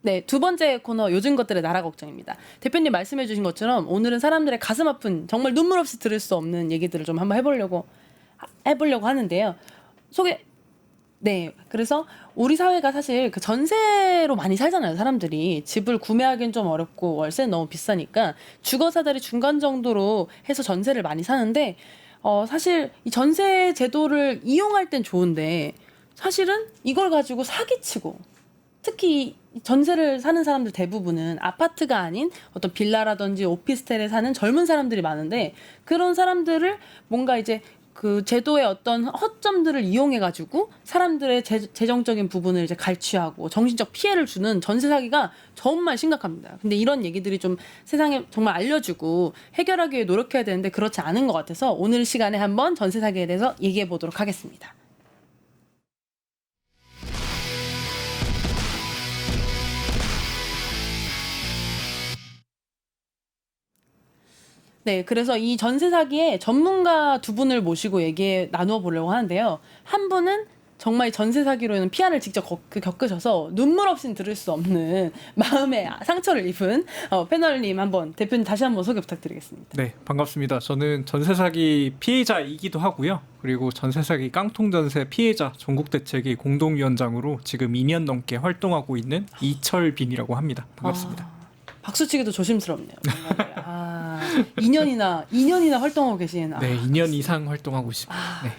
네, 두 번째 코너 요즘 것들의 나라 걱정입니다. 대표님 말씀해 주신 것처럼 오늘은 사람들의 가슴 아픈 정말 눈물 없이 들을 수 없는 얘기들을 좀 한번 해보려고 하는데요. 네, 그래서 우리 사회가 사실 그 전세로 많이 살잖아요. 사람들이 집을 구매하기는 좀 어렵고 월세는 너무 비싸니까 주거사다리 중간 정도로 해서 전세를 많이 사는데 사실 이 전세 제도를 이용할 땐 좋은데 사실은 이걸 가지고 사기치고 특히 전세를 사는 사람들 대부분은 아파트가 아닌 어떤 빌라라든지 오피스텔에 사는 젊은 사람들이 많은데 그런 사람들을 뭔가 이제 그 제도의 어떤 허점들을 이용해가지고 사람들의 재정적인 부분을 이제 갈취하고 정신적 피해를 주는 전세 사기가 정말 심각합니다. 근데 이런 얘기들이 좀 세상에 정말 알려주고 해결하기 위해 노력해야 되는데 그렇지 않은 것 같아서 오늘 시간에 한번 전세 사기에 대해서 얘기해 보도록 하겠습니다. 네, 그래서 이 전세 사기에 전문가 두 분을 모시고 나누어 보려고 하는데요. 한 분은 정말 전세 사기로 인한 피해를 직접 겪으셔서 눈물 없이는 들을 수 없는 마음의 상처를 입은 패널님 대표님 다시 한번 소개 부탁드리겠습니다. 네, 반갑습니다. 저는 전세 사기 피해자이기도 하고요. 그리고 전세 사기 깡통 전세 피해자 전국 대책위 공동위원장으로 지금 2년 넘게 활동하고 있는 이철빈이라고 합니다. 반갑습니다. 박수치기도 조심스럽네요. 2년이나 활동하고 계신. 네, 2년 이상 활동하고 있습니다. 네.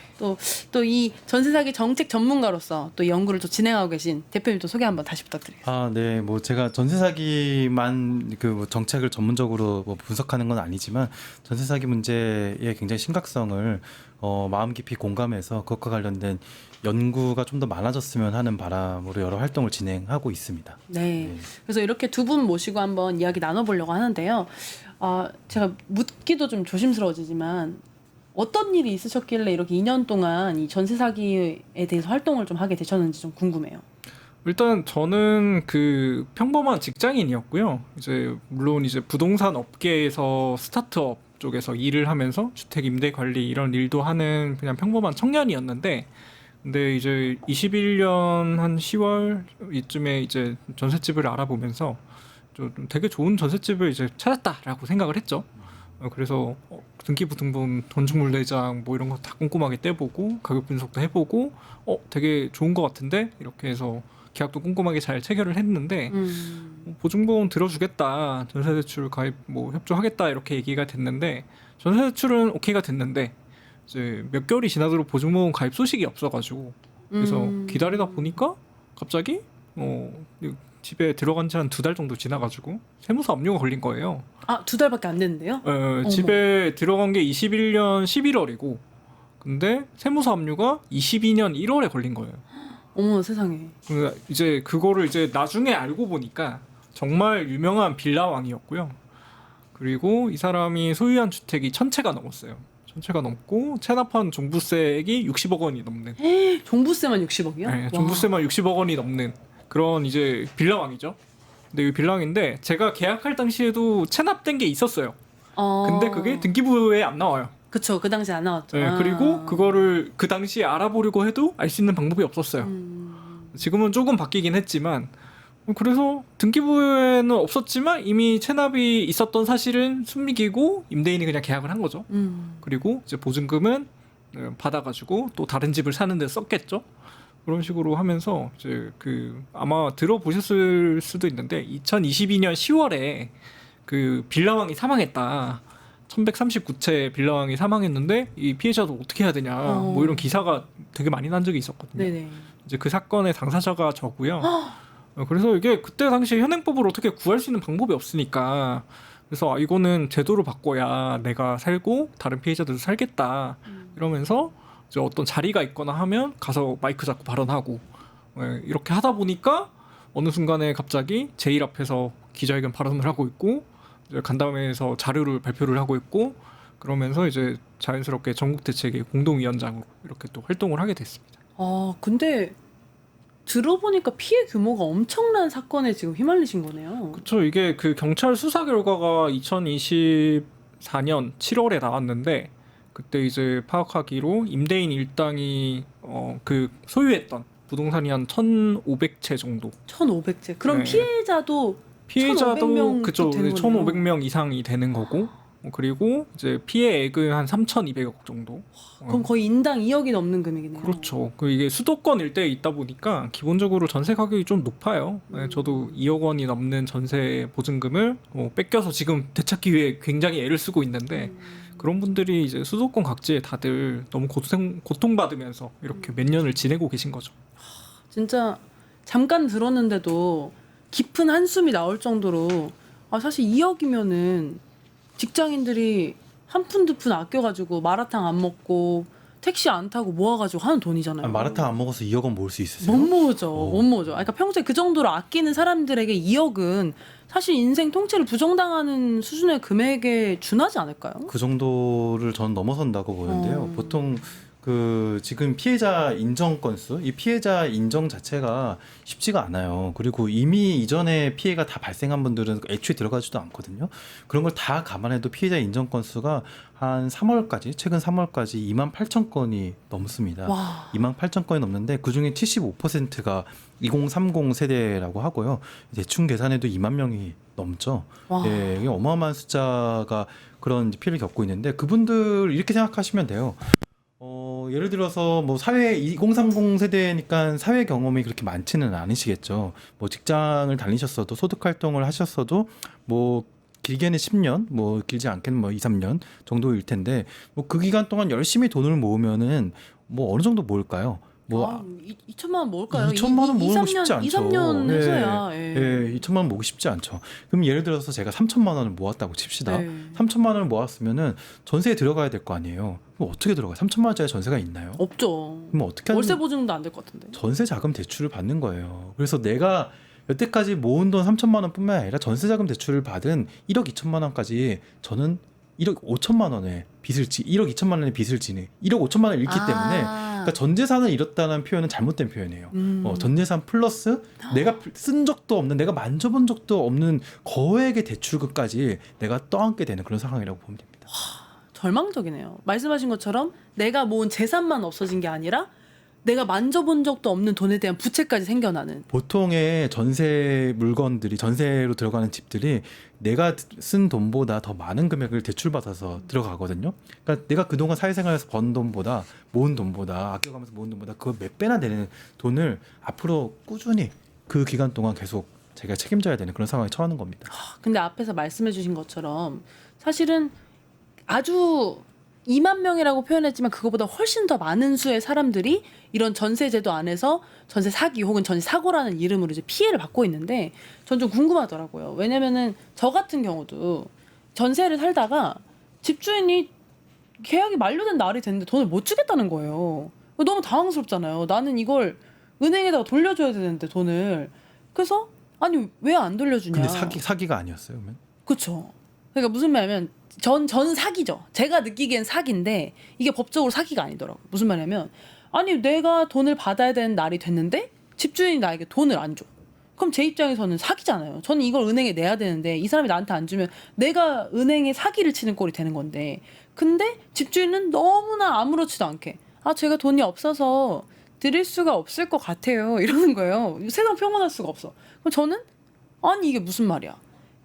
또 이 전세 사기 정책 전문가로서 또 연구를 또 진행하고 계신 대표님 또 소개 한번 다시 부탁드리겠습니다. 네, 뭐 제가 전세 사기만 그 정책을 전문적으로 뭐 분석하는 건 아니지만 전세 사기 문제의 굉장히 심각성을 마음 깊이 공감해서 그것과 관련된 연구가 좀 더 많아졌으면 하는 바람으로 여러 활동을 진행하고 있습니다. 네. 그래서 이렇게 두 분 모시고 한번 이야기 나눠보려고 하는데요. 제가 묻기도 좀 조심스러워지지만 어떤 일이 있으셨길래 이렇게 2년 동안 이 전세 사기에 대해서 활동을 좀 하게 되셨는지 좀 궁금해요. 일단 저는 그 평범한 직장인이었고요. 물론 부동산 업계에서 스타트업 쪽에서 일을 하면서 주택 임대 관리 이런 일도 하는 그냥 평범한 청년이었는데 근데 21년 한 10월 이쯤에 전셋집을 알아보면서 좀 되게 좋은 전셋집을 찾았다라고 생각을 했죠. 그래서 등기부등본 건축물 내장 뭐 이런 거 다 꼼꼼하게 떼보고 가격 분석도 해보고 되게 좋은 것 같은데 이렇게 해서 계약도 꼼꼼하게 잘 체결을 했는데 보증보험 들어주겠다, 전세대출 가입 뭐 협조하겠다 이렇게 얘기가 됐는데 전세대출은 오케이가 됐는데 몇 개월이 지나도록 보증보험 가입 소식이 없어가지고 그래서 기다리다 보니까 갑자기 집에 들어간 지 한 2달 정도 지나가지고 세무서 압류가 걸린 거예요. 2달밖에 안 됐는데요? 집에 들어간 게 21년 11월이고 근데 세무서 압류가 22년 1월에 걸린 거예요. 어머 세상에. 그거를 나중에 알고 보니까 정말 유명한 빌라왕이었고요. 그리고 이 사람이 소유한 주택이 1000채가 넘었어요. 1000채가 넘고 체납한 종부세액이 60억 원이 넘는. 종부세만 60억이요? 네, 종부세만 60억 원이 넘는 그런 빌라왕이죠. 근데 이 빌라왕인데 제가 계약할 당시에도 체납된 게 있었어요. 근데 그게 등기부에 안 나와요. 그쵸, 그 당시에 안 나왔죠. 네, 그리고 그거를 그 당시에 알아보려고 해도 알 수 있는 방법이 없었어요. 지금은 조금 바뀌긴 했지만 그래서 등기부에는 없었지만 이미 체납이 있었던 사실은 숨기고 임대인이 그냥 계약을 한 거죠. 그리고 보증금은 받아가지고 또 다른 집을 사는 데 썼겠죠. 그런 식으로 하면서 아마 들어보셨을 수도 있는데 2022년 10월에 그 빌라왕이 사망했다. 1139채 빌라왕이 사망했는데 이 피해자도 어떻게 해야 되냐 뭐 이런 기사가 되게 많이 난 적이 있었거든요. 네네. 그 사건의 당사자가 저고요. 그래서 이게 그때 당시 현행법으로 어떻게 구할 수 있는 방법이 없으니까 그래서 이거는 제도를 바꿔야 내가 살고 다른 피해자들도 살겠다 이러면서 어떤 자리가 있거나 하면 가서 마이크 잡고 발언하고 이렇게 하다 보니까 어느 순간에 갑자기 제일 앞에서 기자회견 발언을 하고 있고 간담회에서 자료를 발표를 하고 있고 그러면서 자연스럽게 전국대책위 공동위원장으로 이렇게 또 활동을 하게 됐습니다. 근데 들어보니까 피해 규모가 엄청난 사건에 지금 휘말리신 거네요. 그렇죠. 이게 그 경찰 수사 결과가 2024년 7월에 나왔는데 그때 파악하기로 임대인 일당이 그 소유했던 부동산이 한 1,500채 정도. 1,500채. 그럼 네. 피해자도 1,500명 피해자도 그쵸. 되는 거네요. 1,500명 이상이 되는 거고. 그리고 이제 피해액은 한 3,200억 정도. 그럼 거의 인당 2억이 넘는 금액이네요. 그렇죠. 그 이게 수도권 일대에 있다 보니까 기본적으로 전세 가격이 좀 높아요. 네, 저도 2억 원이 넘는 전세 보증금을 뺏겨서 지금 되찾기 위해 굉장히 애를 쓰고 있는데 그런 분들이 이제 수도권 각지에 다들 너무 고통받으면서 이렇게 몇 년을 지내고 계신 거죠. 진짜 잠깐 들었는데도 깊은 한숨이 나올 정도로 사실 2억이면은 직장인들이 한 푼 두 푼 아껴가지고 마라탕 안 먹고 택시 안 타고 모아가지고 하는 돈이잖아요. 마라탕 안 먹어서 2억 원 모을 수 있으세요? 못 모으죠. 못 모으죠. 그러니까 평소에 그 정도로 아끼는 사람들에게 2억은 사실 인생 통째를 부정당하는 수준의 금액에 준하지 않을까요? 그 정도를 저는 넘어선다고 보는데요. 보통 그 지금 피해자 인정 건수, 이 피해자 인정 자체가 쉽지가 않아요. 그리고 이미 이전에 피해가 다 발생한 분들은 애초에 들어가지도 않거든요. 그런 걸 다 감안해도 피해자 인정 건수가 한 3월까지, 최근 3월까지 28,000건이 넘습니다. 와. 28,000건이 넘는데 그 중에 75%가 2030 세대라고 하고요. 대충 계산해도 2만 명이 넘죠. 와. 예, 이게 어마어마한 숫자가 그런 피해를 겪고 있는데 그분들 이렇게 생각하시면 돼요. 예를 들어서 뭐 사회 2030 세대니까 사회 경험이 그렇게 많지는 않으시겠죠. 뭐 직장을 다니셨어도 소득 활동을 하셨어도 뭐 길게는 10년, 뭐 길지 않게는 뭐 2, 3년 정도일 텐데 뭐 그 기간 동안 열심히 돈을 모으면은 뭐 어느 정도 모을까요? 뭐 2천만 원 모을까요? 2천만 원 모으는 거 쉽지 않죠. 2, 3년 예, 해서야. 예, 2천만 원 모으기 쉽지 않죠. 그럼 예를 들어서 제가 3천만 원을 모았다고 칩시다. 네. 3천만 원을 모았으면은 전세에 들어가야 될 거 아니에요. 그럼 어떻게 들어가요? 3천만 원짜리 전세가 있나요? 없죠. 그럼 어떻게 하는 월세 보증도 안 될 것 같은데. 전세 자금 대출을 받는 거예요. 그래서 내가 여태까지 모은 돈 3천만 원뿐만 아니라 전세 자금 대출을 받은 1억 2천만 원까지 저는 1억 5천만 원의 빚을 1억 2천만 원의 빚을 지는 1억 5천만 원을 잃기 때문에 그러니까 전 재산을 잃었다는 표현은 잘못된 표현이에요. 전 재산 플러스 내가 쓴 적도 없는 내가 만져본 적도 없는 거액의 대출금까지 내가 떠안게 되는 그런 상황이라고 보면 됩니다. 절망적이네요. 말씀하신 것처럼 내가 모은 재산만 없어진 게 아니라 내가 만져본 적도 없는 돈에 대한 부채까지 생겨나는. 보통의 전세 물건들이 전세로 들어가는 집들이 내가 쓴 돈보다 더 많은 금액을 대출받아서 들어가거든요. 그러니까 내가 그동안 사회생활에서 번 돈보다 모은 돈보다 아껴가면서 모은 돈보다 그 몇 배나 되는 돈을 앞으로 꾸준히 그 기간 동안 계속 제가 책임져야 되는 그런 상황에 처하는 겁니다. 근데 앞에서 말씀해 주신 것처럼 사실은 아주 2만 명이라고 표현했지만 그거보다 훨씬 더 많은 수의 사람들이 이런 전세제도 안에서 전세 사기 혹은 전세 사고라는 이름으로 이제 피해를 받고 있는데 전 좀 궁금하더라고요. 왜냐면은 저 같은 경우도 전세를 살다가 집주인이 계약이 만료된 날이 됐는데 돈을 못 주겠다는 거예요. 너무 당황스럽잖아요. 나는 이걸 은행에다가 돌려줘야 되는데 돈을. 그래서 아니 왜 안 돌려주냐. 근데 사기가 아니었어요, 그러면? 그렇죠. 그러니까 무슨 말이냐면 전 사기죠. 제가 느끼기엔 사기인데 이게 법적으로 사기가 아니더라고요. 무슨 말이냐면 아니 내가 돈을 받아야 되는 날이 됐는데 집주인이 나에게 돈을 안 줘. 그럼 제 입장에서는 사기잖아요. 저는 이걸 은행에 내야 되는데 이 사람이 나한테 안 주면 내가 은행에 사기를 치는 꼴이 되는 건데 근데 집주인은 너무나 아무렇지도 않게 제가 돈이 없어서 드릴 수가 없을 것 같아요. 이러는 거예요. 세상 평온할 수가 없어. 그럼 저는 아니 이게 무슨 말이야.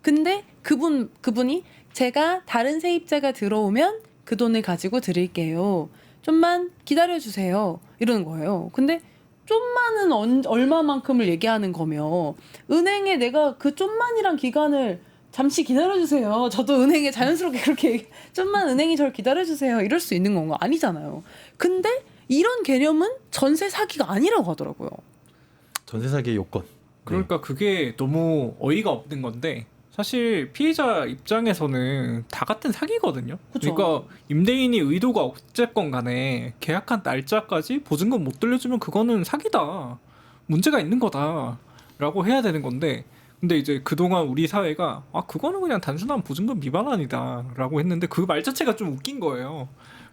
근데 그분이 제가 다른 세입자가 들어오면 그 돈을 가지고 드릴게요. 좀만 기다려주세요. 이러는 거예요. 근데 좀만은 얼마만큼을 얘기하는 거며 은행에 내가 그 좀만이란 기간을 잠시 기다려주세요. 저도 은행에 자연스럽게 그렇게 좀만 은행이 저를 기다려주세요. 이럴 수 있는 건가? 아니잖아요. 근데 이런 개념은 전세 사기가 아니라고 하더라고요. 전세 사기의 요건. 그러니까 그게 너무 어이가 없는 건데 사실 피해자 입장에서는 다 같은 사기거든요. 그쵸. 그러니까 임대인이 의도가 어쨌건 간에 계약한 날짜까지 보증금 못 돌려주면 그거는 사기다. 문제가 있는 거다라고 해야 되는 건데 근데 이제 그동안 우리 사회가 그거는 그냥 단순한 보증금 위반 아니다라고 했는데 그 말 자체가 좀 웃긴 거예요.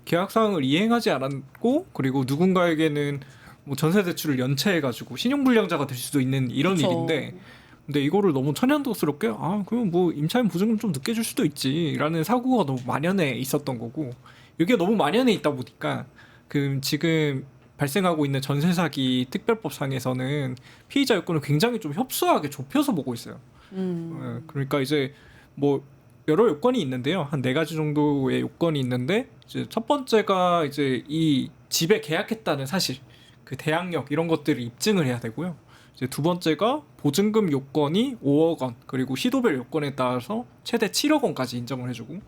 계약 사항을 이행하지 않았고 그리고 누군가에게는 뭐 전세 대출을 연체해가지고 신용불량자가 될 수도 있는 이런 그쵸. 일인데 근데 이거를 너무 천연덕스럽게 그럼 뭐 임차인 보증금 좀 늦게 줄 수도 있지라는 사고가 너무 만연해 있었던 거고 이게 너무 만연해 있다 보니까 그 지금 발생하고 있는 전세 사기 특별법상에서는 피의자 요건을 굉장히 좀 협소하게 좁혀서 보고 있어요. 그러니까 이제 뭐 여러 요건이 있는데요. 한 4가지 정도의 요건이 있는데 이제 첫 번째가 이제 이 집에 계약했다는 사실, 그 대항력 이런 것들을 입증을 해야 되고요. 이제 두 번째가 보증금 요건이 5억 원, 그리고 시도별 요건에 따라서 최대 7억 원까지 인정을 해주고,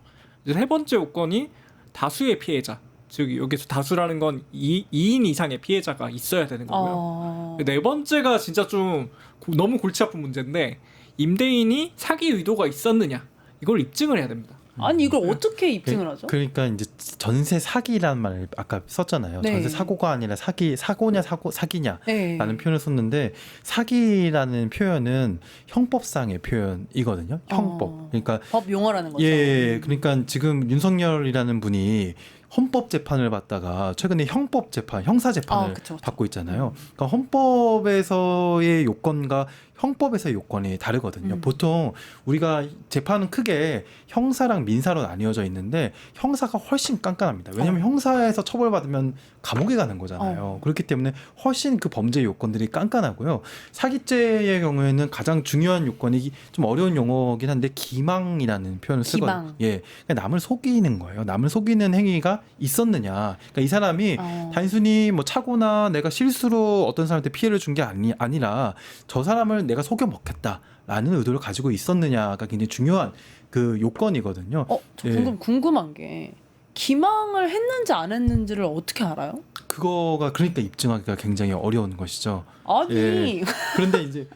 이제 세 번째 요건이 다수의 피해자, 즉 여기서 다수라는 건 2인 이상의 피해자가 있어야 되는 거고요. 네 번째가 진짜 좀 너무 골치 아픈 문제인데, 임대인이 사기 의도가 있었느냐, 이걸 입증을 해야 됩니다. 아니 이걸 어떻게 입증을 하죠? 그러니까 이제 전세 사기라는 말을 아까 썼잖아요. 네. 전세 사고가 아니라 사고냐 사기냐라는 네. 표현을 썼는데, 사기라는 표현은 형법상의 표현이거든요. 형법. 그러니까 법 용어라는 거죠. 예, 그러니까 지금 윤석열이라는 분이 헌법 재판을 받다가 최근에 형법 재판, 형사 재판을 그쵸. 받고 있잖아요. 그러니까 헌법에서의 요건과 형법에서의 요건이 다르거든요. 보통 우리가 재판은 크게 형사랑 민사로 나뉘어져 있는데, 형사가 훨씬 깐깐합니다. 왜냐하면 형사에서 처벌받으면 감옥에 가는 거잖아요. 그렇기 때문에 훨씬 그 범죄 요건들이 깐깐하고요. 사기죄의 경우에는 가장 중요한 요건이 좀 어려운 용어긴 한데, 기망이라는 표현을 쓰거든요. 기망. 예, 그러니까 남을 속이는 거예요. 남을 속이는 행위가 있었느냐. 그러니까 이 사람이 단순히 뭐 차고나 내가 실수로 어떤 사람한테 피해를 준 게 아니라 저 사람을 내가 속여 먹겠다라는 의도를 가지고 있었느냐가 굉장히 중요한 그 요건이거든요. 저 예. 궁금한 게 기망을 했는지 안 했는지를 어떻게 알아요? 그거가 그러니까 입증하기가 굉장히 어려운 것이죠. 아니 예. 그런데 이제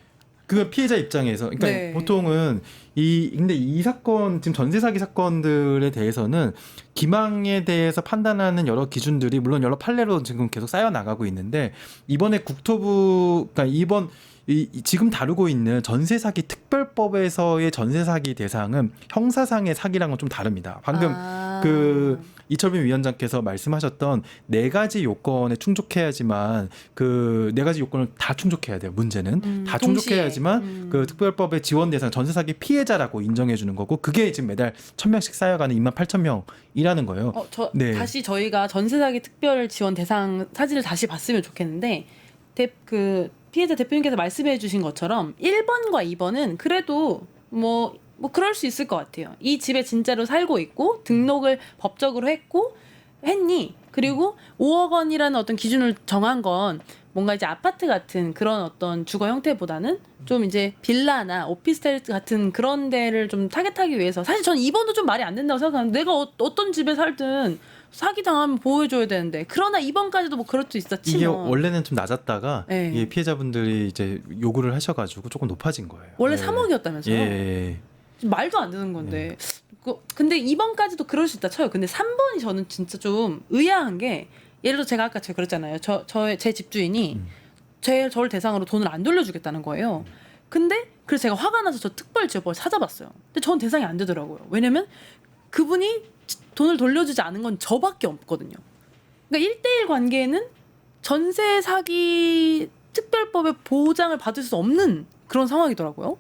그 피해자 입장에서, 그러니까 네. 보통은 근데 이 사건, 지금 전세 사기 사건들에 대해서는 기망에 대해서 판단하는 여러 기준들이 물론 여러 판례로 지금 계속 쌓여 나가고 있는데, 이번에 그러니까 지금 다루고 있는 전세 사기 특별법에서의 전세 사기 대상은 형사상의 사기랑은 좀 다릅니다. 방금 그 이철빈 위원장께서 말씀하셨던 4가지 요건에 충족해야지만, 그 4가지 요건을 다 충족해야 돼요. 문제는 다 충족해야지만 그 특별법의 지원 대상 전세 사기 피해자라고 인정해 주는 거고, 그게 지금 매달 1,000명씩 쌓여가는 28,000명이라는 거예요. 네. 다시 저희가 전세 사기 특별 지원 대상 사진을 다시 봤으면 좋겠는데, 그 피해자 대표님께서 말씀해 주신 것처럼 1번과 2번은 그래도 뭐 그럴 수 있을 것 같아요. 이 집에 진짜로 살고 있고 등록을 법적으로 했니? 그리고 5억 원이라는 어떤 기준을 정한 건 뭔가 이제 아파트 같은 그런 어떤 주거 형태보다는 좀 이제 빌라나 오피스텔 같은 그런 데를 좀 타겟하기 위해서, 사실 저는 2번도 좀 말이 안 된다고 생각하는데, 내가 어떤 집에 살든 사기 당하면 보호해줘야 되는데, 그러나 2번까지도 뭐 그럴 수 있었지. 이게 뭐. 원래는 좀 낮았다가 네. 이게 피해자분들이 이제 요구를 하셔가지고 조금 높아진 거예요. 원래 네. 3억이었다면서요? 예. 말도 안 되는 건데. 근데 2번까지도 그럴 수 있다 쳐요. 근데 3번이 저는 진짜 좀 의아한 게, 예를 들어 제가 아까 제가 그랬잖아요. 제 집주인이 저를 대상으로 돈을 안 돌려주겠다는 거예요. 근데 그래서 제가 화가 나서 저 특별지원법을 찾아봤어요. 근데 전 대상이 안 되더라고요. 왜냐면 그분이 돈을 돌려주지 않은 건 저밖에 없거든요. 그러니까 1대1 관계에는 전세 사기 특별법의 보장을 받을 수 없는 그런 상황이더라고요.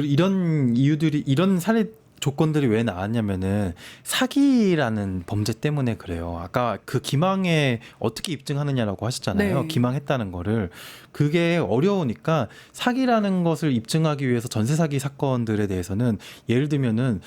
이런 이유들이, 이런 사례 조건들이 왜 나왔냐면은 사기라는 범죄 때문에 그래요. 아까 그 기망에 어떻게 입증하느냐라고 하셨잖아요. 네. 기망했다는 거를. 그게 어려우니까 사기라는 것을 입증하기 위해서 전세 사기 사건들에 대해서는, 예를 들면은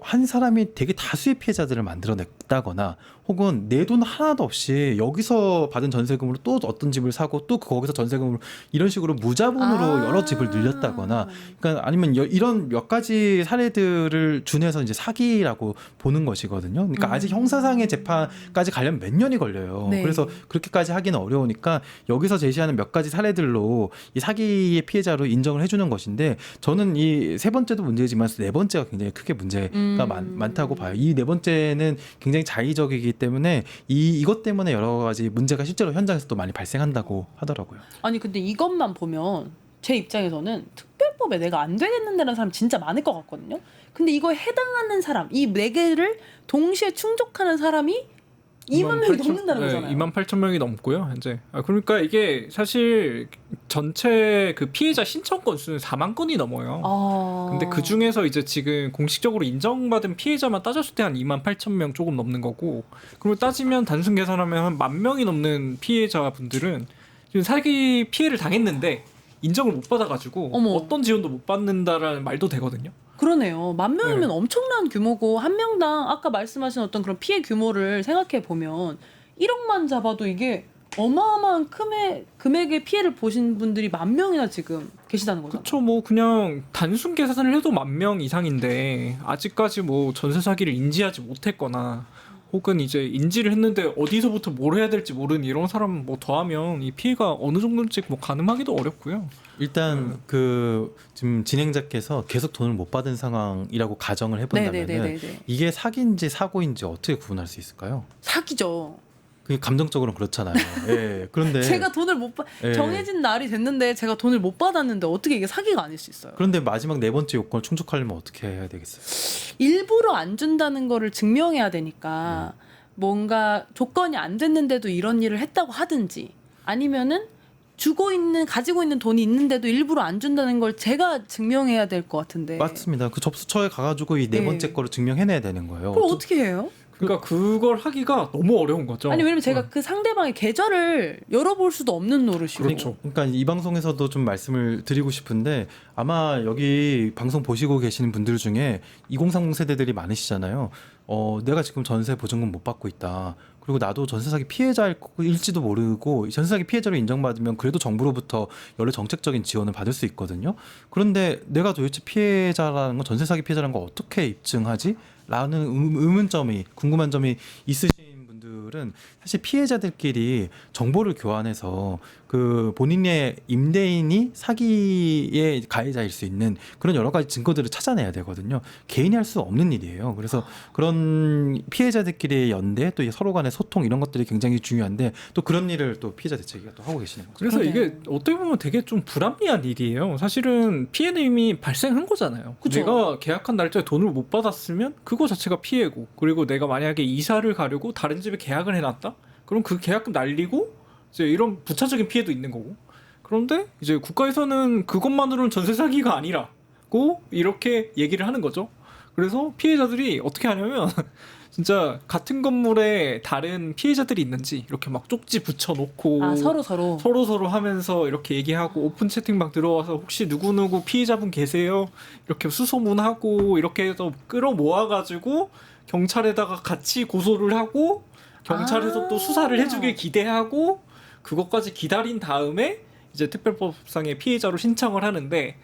한 사람이 되게 다수의 피해자들을 만들어냈다거나, 혹은 내 돈 하나도 없이 여기서 받은 전세금으로 또 어떤 집을 사고 또 거기서 전세금으로 이런 식으로 무자본으로 여러 집을 늘렸다거나, 그러니까 아니면 이런 몇 가지 사례들을 준해서 이제 사기라고 보는 것이거든요. 그러니까 아직 형사상의 재판까지 가려면 몇 년이 걸려요. 네. 그래서 그렇게까지 하기는 어려우니까 여기서 제시하는 몇 가지 사례들로 이 사기의 피해자로 인정을 해주는 것인데, 저는 이 세 번째도 문제지만 4번째가 굉장히 크게 문제가 많다고 봐요. 이 4번째는 굉장히 자의적이기 때문에 이것 때문에 여러 가지 문제가 실제로 현장에서 또 많이 발생한다고 하더라고요. 아니 근데 이것만 보면 제 입장에서는 특별법에 내가 안 되겠는데라는 사람 진짜 많을 것 같거든요. 근데 이거에 해당하는 사람, 이 4개를 동시에 충족하는 사람이 2만 명이 넘는다는 네, 거잖아요. 2만 8천 명이 넘고요. 현재. 그러니까 이게 사실 전체 그 피해자 신청 건수는 4만 건이 넘어요. 근데 그 중에서 이제 지금 공식적으로 인정받은 피해자만 따졌을 때 한 2만 8천 명 조금 넘는 거고, 그리고 따지면 단순 계산하면 한 1만 명이 넘는 피해자분들은 지금 사기 피해를 당했는데 인정을 못 받아가지고 어머. 어떤 지원도 못 받는다라는 말도 되거든요. 그러네요. 10,000명이면 네. 엄청난 규모고 한 명당 아까 말씀하신 어떤 그런 피해 규모를 생각해 보면 1억만 잡아도 이게 어마어마한 금액의 피해를 보신 분들이 10,000명이나 지금 계시다는 거죠. 그쵸, 뭐 그냥 단순 계산을 해도 1만 명 이상인데 아직까지 뭐 전세 사기를 인지하지 못했거나 혹은 이제 인지를 했는데 어디서부터 뭘 해야 될지 모르는 이런 사람 뭐 더하면 이 피해가 어느 정도인지 뭐 가늠하기도 어렵고요. 일단 그 지금 진행자께서 계속 돈을 못 받은 상황이라고 가정을 해본다면 네네네네. 이게 사기인지 사고인지 어떻게 구분할 수 있을까요? 사기죠. 그게 감정적으로는 그렇잖아요. 예. 그런데 제가 돈을 못 받, 예. 정해진 날이 됐는데 제가 돈을 못 받았는데 어떻게 이게 사기가 아닐 수 있어요? 그런데 마지막 네 번째 요건을 충족하려면 어떻게 해야 되겠어요? 일부러 안 준다는 거를 증명해야 되니까 뭔가 조건이 안 됐는데도 이런 일을 했다고 하든지 아니면은 가지고 있는 돈이 있는데도 일부러 안 준다는 걸 제가 증명해야 될 것 같은데. 맞습니다. 그 접수처에 가가지고 이 네 네. 번째 거를 증명해내야 되는 거예요. 그걸 어떻게 해요? 그러니까 그걸 하기가 너무 어려운 거죠. 아니 왜냐면 제가 그 상대방의 계좌를 열어볼 수도 없는 노릇이고. 그렇죠. 그러니까 이 방송에서도 좀 말씀을 드리고 싶은데 아마 여기 방송 보시고 계시는 분들 중에 2030 세대들이 많으시잖아요. 내가 지금 전세 보증금 못 받고 있다. 그리고 나도 전세 사기 피해자일지도 모르고 전세 사기 피해자로 인정받으면 그래도 정부로부터 여러 정책적인 지원을 받을 수 있거든요. 그런데 내가 도대체 피해자라는 건 전세 사기 피해자라는 걸 어떻게 입증하지? 라는 의문점이 궁금한 점이 있으신 분들은 사실 피해자들끼리 정보를 교환해서 그 본인의 임대인이 사기의 가해자일 수 있는 그런 여러 가지 증거들을 찾아내야 되거든요. 개인이 할 수 없는 일이에요. 그래서 그런 피해자들끼리의 연대 또 서로 간의 소통 이런 것들이 굉장히 중요한데 또 그런 일을 또 피해자 대책위가 또 하고 계시는 거죠. 그래서 그러네요. 이게 어떻게 보면 되게 좀 불합리한 일이에요. 사실은 피해는 이미 발생한 거잖아요. 그쵸. 내가 계약한 날짜에 돈을 못 받았으면 그거 자체가 피해고, 그리고 내가 만약에 이사를 가려고 다른 집에 계약을 해놨다? 그럼 그 계약금 날리고 이제 이런 부차적인 피해도 있는 거고. 그런데 이제 국가에서는 그것만으로는 전세 사기가 아니라고 이렇게 얘기를 하는 거죠. 그래서 피해자들이 어떻게 하냐면 진짜 같은 건물에 다른 피해자들이 있는지 이렇게 막 쪽지 붙여놓고 서로 하면서 이렇게 얘기하고 오픈 채팅방 들어와서 혹시 누구누구 피해자분 계세요? 이렇게 수소문하고 이렇게 해서 끌어모아가지고 경찰에다가 같이 고소를 하고 경찰에서 또 수사를 해주길 기대하고 그것까지 기다린 다음에 이제 특별법상의 피해자로 신청을 하는데,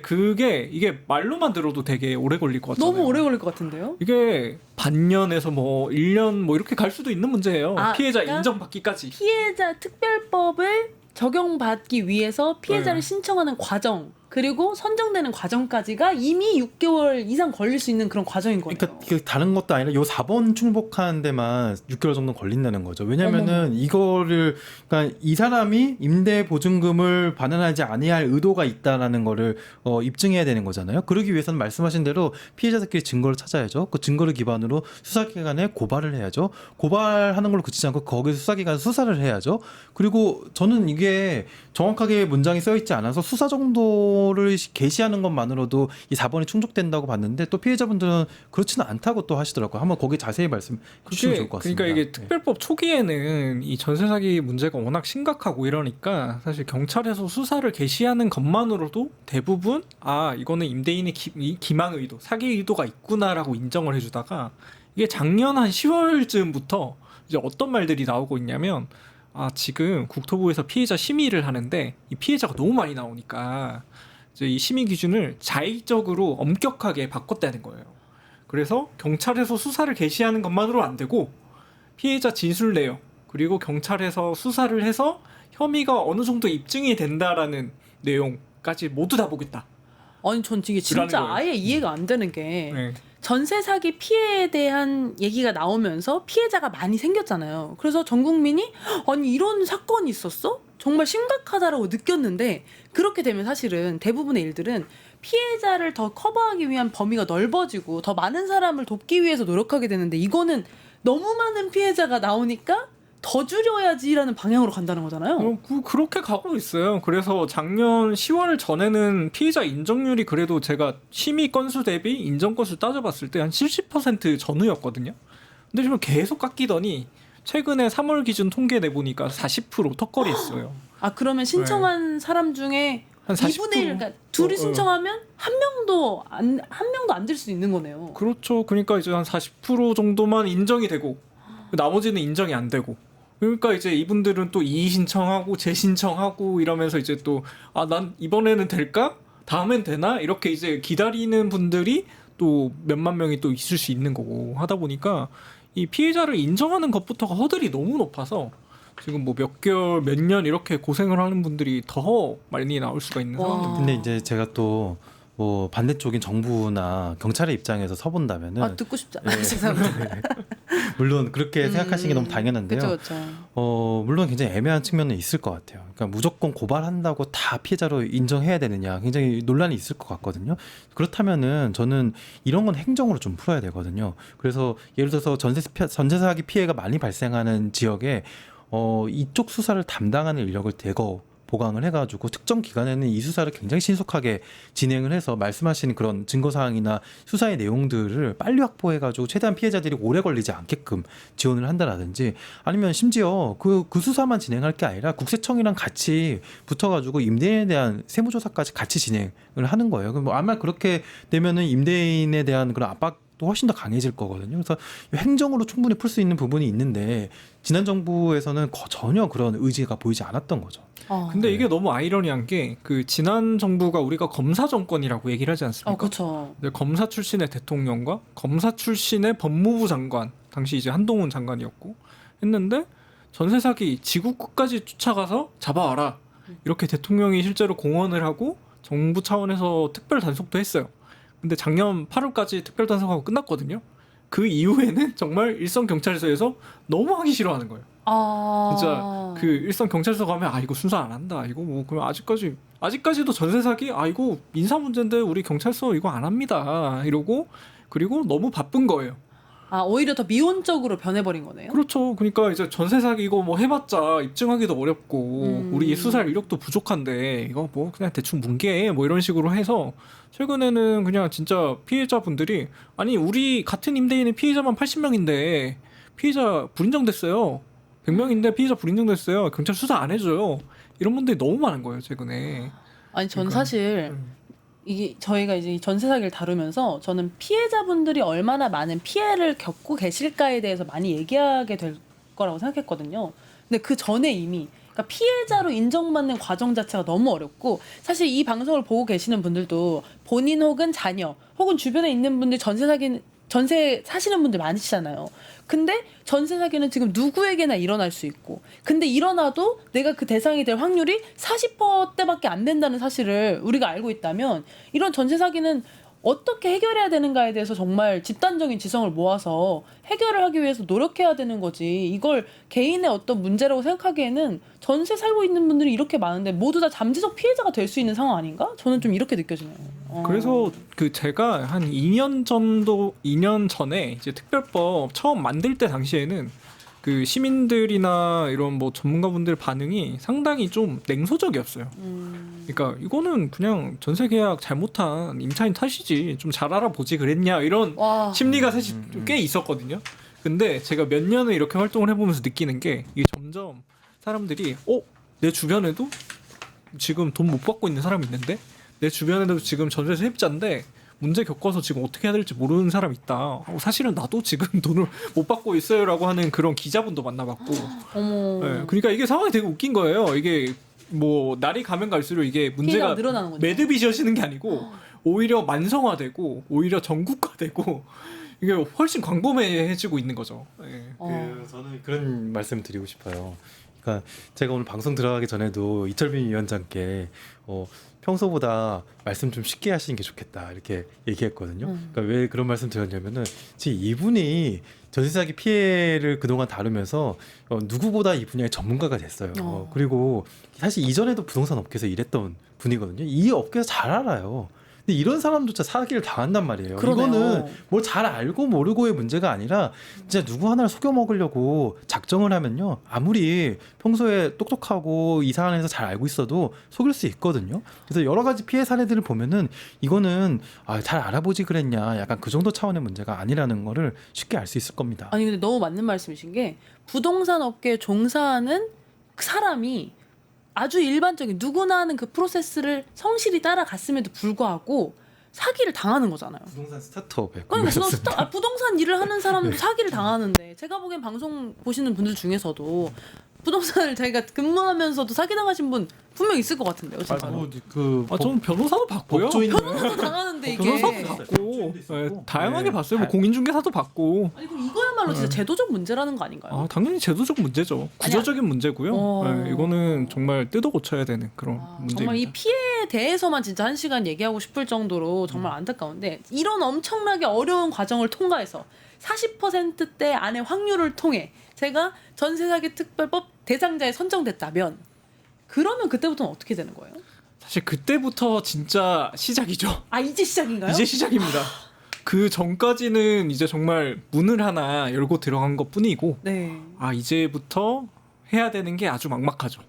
근데 이게 말로만 들어도 되게 오래 걸릴 것 같잖아요. 너무 오래 걸릴 것 같은데요? 이게 반년에서 뭐 1년 뭐 이렇게 갈 수도 있는 문제예요. 피해자 그러니까 인정받기까지. 피해자 특별법을 적용받기 위해서 피해자를 네. 신청하는 과정 그리고 선정되는 과정까지가 이미 6개월 이상 걸릴 수 있는 그런 과정인 거예요. 그러니까 이게 다른 것도 아니라 요 4번 충족하는 데만 6개월 정도 걸린다는 거죠. 왜냐면은 이거를 그러니까 이 사람이 임대 보증금을 반환하지 아니할 의도가 있다라는 거를 입증해야 되는 거잖아요. 그러기 위해서는 말씀하신 대로 피해자들끼리 증거를 찾아야죠. 그 증거를 기반으로 수사기관에 고발을 해야죠. 고발하는 걸로 그치지 않고 거기서 수사기관에 수사를 해야죠. 그리고 저는 이게 정확하게 문장이 써 있지 않아서 수사 정도를 게시하는 것만으로도 이 4번이 충족된다고 봤는데 또 피해자분들은 그렇지는 않다고 또 하시더라고요. 한번 거기 자세히 말씀해 주시면 좋을 것 같습니다. 그러니까 이게 특별법 초기에는 이 전세 사기 문제가 워낙 심각하고 이러니까 사실 경찰에서 수사를 개시하는 것만으로도 대부분 이거는 임대인의 기망 의도, 사기 의도가 있구나라고 인정을 해주다가 이게 작년 한 10월쯤부터 이제 어떤 말들이 나오고 있냐면 지금 국토부에서 피해자 심의를 하는데 이 피해자가 너무 많이 나오니까 이제 이 심의 기준을 자의적으로 엄격하게 바꿨다는 거예요. 그래서 경찰에서 수사를 개시하는 것만으로 안 되고 피해자 진술 내역 그리고 경찰에서 수사를 해서 혐의가 어느 정도 입증이 된다라는 내용까지 모두 다 보겠다. 아니 전 이게 진짜 거예요. 아예 이해가 안 되는 게 네. 전세 사기 피해에 대한 얘기가 나오면서 피해자가 많이 생겼잖아요. 그래서 전 국민이 아니 이런 사건이 있었어? 정말 심각하다라고 느꼈는데 그렇게 되면 사실은 대부분의 일들은 피해자를 더 커버하기 위한 범위가 넓어지고 더 많은 사람을 돕기 위해서 노력하게 되는데 이거는 너무 많은 피해자가 나오니까 더 줄여야지라는 방향으로 간다는 거잖아요. 그렇게 가고 있어요. 그래서 작년 10월 전에는 피해자 인정률이 그래도 제가 심의 건수 대비 인정 건수 따져봤을 때 한 70% 전후였거든요. 근데 지금 계속 깎이더니 최근에 3월 기준 통계 내보니까 40% 턱걸이 했어요. 아 그러면 신청한 사람 중에 한 40%? 2분의 1, 그러니까 둘이 신청하면 한 명도 안 될 수도 있는 거네요. 그렇죠. 그러니까 이제 한 40% 정도만 인정이 되고 나머지는 인정이 안 되고. 그러니까 이제 이분들은 또 이의 신청하고 재신청하고 이러면서 이제 또 난 이번에는 될까? 다음엔 되나? 이렇게 이제 기다리는 분들이 또 몇만 명이 또 있을 수 있는 거고 하다 보니까 이 피해자를 인정하는 것부터가 허들이 너무 높아서 지금 뭐 몇 개월, 몇 년 이렇게 고생을 하는 분들이 더 많이 나올 수가 있는 와. 상황입니다. 근데 이제 제가 또 뭐 반대쪽인 정부나 경찰의 입장에서 서본다면은 아 듣고 싶지 않아요. 죄송합니다. 물론 그렇게 생각하시는 게 너무 당연한데요. 그렇죠. 물론 굉장히 애매한 측면은 있을 것 같아요. 그러니까 무조건 고발한다고 다 피해자로 인정해야 되느냐 굉장히 논란이 있을 것 같거든요. 그렇다면은 저는 이런 건 행정으로 좀 풀어야 되거든요. 그래서 예를 들어서 전세 사기 피해가 많이 발생하는 지역에 이쪽 수사를 담당하는 인력을 대거 보강을 해가지고 특정 기간에는 이 수사를 굉장히 신속하게 진행을 해서 말씀하신 그런 증거사항이나 수사의 내용들을 빨리 확보해가지고 최대한 피해자들이 오래 걸리지 않게끔 지원을 한다라든지 아니면 심지어 그 수사만 진행할 게 아니라 국세청이랑 같이 붙어가지고 임대인에 대한 세무조사까지 같이 진행을 하는 거예요. 그럼 아마 그렇게 되면은 임대인에 대한 그런 압박도 훨씬 더 강해질 거거든요. 그래서 행정으로 충분히 풀 수 있는 부분이 있는데 지난 정부에서는 전혀 그런 의지가 보이지 않았던 거죠. 근데 이게 너무 아이러니한 게 그 지난 정부가 우리가 검사 정권이라고 얘기를 하지 않습니까? 그렇죠. 검사 출신의 대통령과 검사 출신의 법무부 장관, 당시 이제 한동훈 장관이었고 했는데 전세 사기 지구 끝까지 쫓아가서 잡아와라. 이렇게 대통령이 실제로 공언을 하고 정부 차원에서 특별 단속도 했어요. 근데 작년 8월까지 특별 단속하고 끝났거든요. 그 이후에는 정말 일선 경찰서에서 너무 하기 싫어하는 거예요. 진짜 그 일선 경찰서 가면 이거 순서 안 한다. 이거 뭐 그럼 아직까지도 전세 사기 이거 민사 문제인데 우리 경찰서 이거 안 합니다. 이러고 그리고 너무 바쁜 거예요. 오히려 더 미온적으로 변해버린 거네요. 그렇죠. 그러니까 이제 전세 사기 이거 뭐 해봤자 입증하기도 어렵고 우리 수사 인력도 부족한데 이거 뭐 그냥 대충 뭉개 뭐 이런 식으로 해서 최근에는 그냥 진짜 피해자분들이 아니 우리 같은 임대인의 피해자만 80명인데 피해자 불인정됐어요. 100명인데 피해자 불인정됐어요. 경찰 수사 안 해줘요. 이런 분들이 너무 많은 거예요 최근에. 아니 전 그러니까, 사실 이게 저희가 이제 전세 사기를 다루면서 저는 피해자분들이 얼마나 많은 피해를 겪고 계실까에 대해서 많이 얘기하게 될 거라고 생각했거든요. 근데 그 전에 이미 그러니까 피해자로 인정받는 과정 자체가 너무 어렵고 사실 이 방송을 보고 계시는 분들도 본인 혹은 자녀 혹은 주변에 있는 분들 전세 사시는 분들 많으시잖아요. 근데 전세 사기는 지금 누구에게나 일어날 수 있고 근데 일어나도 내가 그 대상이 될 확률이 40%대밖에 안 된다는 사실을 우리가 알고 있다면 이런 전세 사기는 어떻게 해결해야 되는가에 대해서 정말 집단적인 지성을 모아서 해결을 하기 위해서 노력해야 되는 거지. 이걸 개인의 어떤 문제라고 생각하기에는 전세 살고 있는 분들이 이렇게 많은데 모두 다 잠재적 피해자가 될 수 있는 상황 아닌가? 저는 좀 이렇게 느껴지네요. 그래서 그 제가 한 2년 전에 이제 특별법 처음 만들 때 당시에는 그 시민들이나 이런 뭐 전문가분들 반응이 상당히 좀 냉소적이었어요. 그러니까 이거는 그냥 전세 계약 잘못한 임차인 탓이지 좀 잘 알아보지 그랬냐 이런 심리가 사실 꽤 있었거든요. 근데 제가 몇 년을 이렇게 활동을 해보면서 느끼는 게 이게 점점 사람들이 내 주변에도 지금 돈 못 받고 있는 사람이 있는데 내 주변에도 지금 전세 세입자인데 문제 겪어서 지금 어떻게 해야 될지 모르는 사람 있다. 사실은 나도 지금 돈을 못 받고 있어요라고 하는 그런 기자분도 만나봤고. 네, 그러니까 이게 상황이 되게 웃긴 거예요. 이게 뭐 날이 가면 갈수록 이게 문제가 늘어나는 거죠. 매듭이 지어지는 게 아니고 오히려 만성화되고 오히려 전국화되고 이게 훨씬 광범위해지고 있는 거죠. 네. 저는 그런 말씀 드리고 싶어요. 그러니까 제가 오늘 방송 들어가기 전에도 이철빈 위원장께 평소보다 말씀 좀 쉽게 하시는 게 좋겠다 이렇게 얘기했거든요. 그러니까 왜 그런 말씀 드렸냐면은 지금 이분이 전세 사기 피해를 그동안 다루면서 누구보다 이 분야의 전문가가 됐어요. 그리고 사실 이전에도 부동산 업계에서 일했던 분이거든요. 이 업계에서 잘 알아요. 근데 이런 사람조차 사기를 당한단 말이에요. 그러네요. 이거는 뭘 잘 알고 모르고의 문제가 아니라 진짜 누구 하나를 속여 먹으려고 작정을 하면요. 아무리 평소에 똑똑하고 이 사안에서 잘 알고 있어도 속일 수 있거든요. 그래서 여러 가지 피해 사례들을 보면은 이거는 잘 알아보지 그랬냐. 약간 그 정도 차원의 문제가 아니라는 거를 쉽게 알 수 있을 겁니다. 아니 근데 너무 맞는 말씀이신 게 부동산 업계에 종사하는 그 사람이 아주 일반적인 누구나 하는 그 프로세스를 성실히 따라갔음에도 불구하고 사기를 당하는 거잖아요. 부동산 스타트업에 그러니까 부동산 일을 하는 사람도 사기를 당하는데 제가 보기엔 방송 보시는 분들 중에서도 부동산을 자기가 근무하면서도 사기당하신 분 분명 있을 것 같은데요. 진짜로. 저는 변호사도 받고요. 법조인 변호사도 당하는데 이게 변호사도 받고 다양하게 봤어요. 뭐 공인중개사도 받고. 아니 그럼 이거야말로 진짜 제도적 문제라는 거 아닌가요? 당연히 제도적 문제죠. 구조적인 문제고요. 이거는 정말 뜯어 고쳐야 되는 그런 문제입니다. 정말 이 피해에 대해서만 진짜 한 시간 얘기하고 싶을 정도로 정말 안타까운데 이런 엄청나게 어려운 과정을 통과해서 40%대 안의 확률을 통해 제가 전세사기 특별법 대상자에 선정됐다면 그러면 그때부터는 어떻게 되는 거예요? 사실 그때부터 진짜 시작이죠. 이제 시작인가요? 이제 시작입니다. 그 전까지는 이제 정말 문을 하나 열고 들어간 것 뿐이고 네. 이제부터 해야 되는 게 아주 막막하죠.